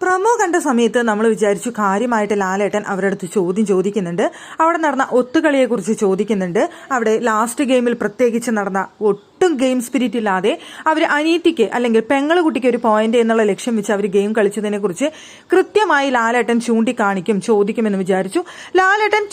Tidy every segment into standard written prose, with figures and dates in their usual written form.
Promo കണ്ട സമയത്ത് നമ്മൾ വിചാരിച്ചു കാര്യമായിട്ട് ലാലേട്ടൻ അവരുടെ അടുത്ത് ചോദ്യം ചോദിക്കുന്നുണ്ട്. അവിടെ നടന്ന ഒത്തുകളിയെക്കുറിച്ച് ചോദിക്കുന്നുണ്ട്. അവിടെ ലാസ്റ്റ് ഗെയിമിൽ പ്രത്യേകിച്ച് നടന്ന ഒട്ടും ഗെയിം സ്പിരിറ്റ് ഇല്ലാതെ അവർ അനീതിക്ക് അല്ലെങ്കിൽ പെങ്ങളുകുട്ടിക്ക് ഒരു പോയിന്റ് എന്നുള്ള ലക്ഷ്യം വെച്ച് അവർ ഗെയിം കളിച്ചതിനെ കുറിച്ച് കൃത്യമായി ലാലേട്ടൻ ചൂണ്ടിക്കാണിക്കും, ചോദിക്കുമെന്ന് വിചാരിച്ചു. ലാലേട്ടൻ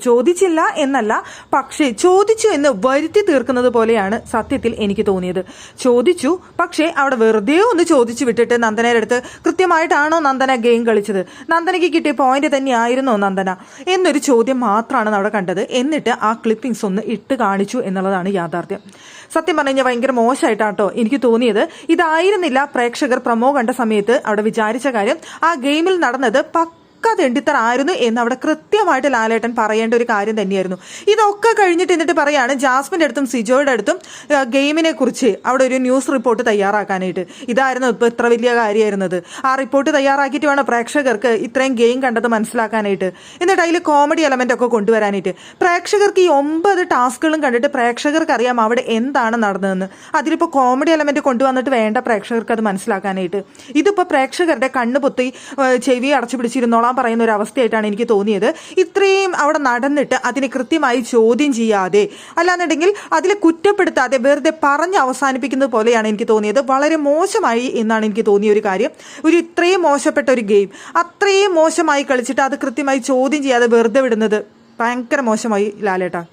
ചോദിച്ചില്ല എന്നല്ല, പക്ഷേ ചോദിച്ചു എന്ന് വരുത്തി തീർക്കുന്നത് പോലെയാണ് സത്യത്തിൽ എനിക്ക് തോന്നിയത്. ചോദിച്ചു, പക്ഷേ അവിടെ വെറുതെ ഒന്ന് ചോദിച്ചു വിട്ടിട്ട് നന്ദനയുടെ അടുത്ത് കൃത്യമായിട്ടാണോ നന്ദന ഗെയിം കളിച്ചത്, നന്ദനയ്ക്ക് കിട്ടിയ പോയിന്റ് തന്നെയായിരുന്നോ നന്ദന എന്നൊരു ചോദ്യം മാത്രമാണ് അവിടെ കണ്ടത്. എന്നിട്ട് ആ ക്ലിപ്പിംഗ്സ് ഒന്ന് ഇട്ട് കാണിച്ചു എന്നുള്ളതാണ് യാഥാർത്ഥ്യം. സത്യം പറഞ്ഞു കഴിഞ്ഞാൽ ഭയങ്കര മോശമായിട്ടാട്ടോ എനിക്ക് തോന്നിയത്. ഇതായിരുന്നില്ല പ്രേക്ഷകർ പ്രമോ കണ്ട സമയത്ത് അവിടെ വിചാരിച്ച കാര്യം. ആ ഗെയിമിൽ നടന്നത് തെണ്ടിത്തറ ആയിരുന്നു എന്ന് അവിടെ കൃത്യമായിട്ട് ലാലേട്ടൻ പറയേണ്ട ഒരു കാര്യം തന്നെയായിരുന്നു. ഇതൊക്കെ കഴിഞ്ഞിട്ട് എന്നിട്ട് പറയാണ് ജാസ്മിൻ്റെ അടുത്തും സിജോയുടെ അടുത്തും ഗെയിമിനെ കുറിച്ച് അവിടെ ഒരു ന്യൂസ് റിപ്പോർട്ട് തയ്യാറാക്കാനായിട്ട്. ഇതായിരുന്നു ഇപ്പോൾ ഇത്ര വലിയ കാര്യമായിരുന്നത്. ആ റിപ്പോർട്ട് തയ്യാറാക്കിയിട്ട് വേണം പ്രേക്ഷകർക്ക് ഇത്രയും ഗെയിം കണ്ടത് മനസ്സിലാക്കാനായിട്ട്. എന്നിട്ട് അതിൽ കോമഡി എലമെന്റ് ഒക്കെ കൊണ്ടുവരാനായിട്ട്. പ്രേക്ഷകർക്ക് ഈ 9 ടാസ്കുകളും കണ്ടിട്ട് പ്രേക്ഷകർക്ക് അറിയാം അവിടെ എന്താണ് നടന്നതെന്ന്. അതിലിപ്പോൾ കോമഡി എലമെന്റ് കൊണ്ടുവന്നിട്ട് വേണ്ട പ്രേക്ഷകർക്ക് അത് മനസ്സിലാക്കാനായിട്ട്. ഇതിപ്പോൾ പ്രേക്ഷകരുടെ കണ്ണ് പൊത്തി ചെവി അടച്ചു പിടിച്ചിരുന്നോളാം പറയുന്ന ഒരു അവസ്ഥയായിട്ടാണ് എനിക്ക് തോന്നിയത്. ഇത്രയും അവിടെ നടന്നിട്ട് അതിനെ കൃത്യമായി ചോദ്യം ചെയ്യാതെ, അല്ലാന്നുണ്ടെങ്കിൽ അതിൽ കുറ്റപ്പെടുത്താതെ വെറുതെ പറഞ്ഞ് അവസാനിപ്പിക്കുന്നത് പോലെയാണ് എനിക്ക് തോന്നിയത്. വളരെ മോശമായി എന്നാണ് എനിക്ക് തോന്നിയ ഒരു കാര്യം. ഇത്രയും മോശപ്പെട്ട ഒരു ഗെയിം അത്രയും മോശമായി കളിച്ചിട്ട് അത് കൃത്യമായി ചോദ്യം ചെയ്യാതെ വെറുതെ വിടുന്നത് ഭയങ്കര മോശമായി ലാലേട്ടാ.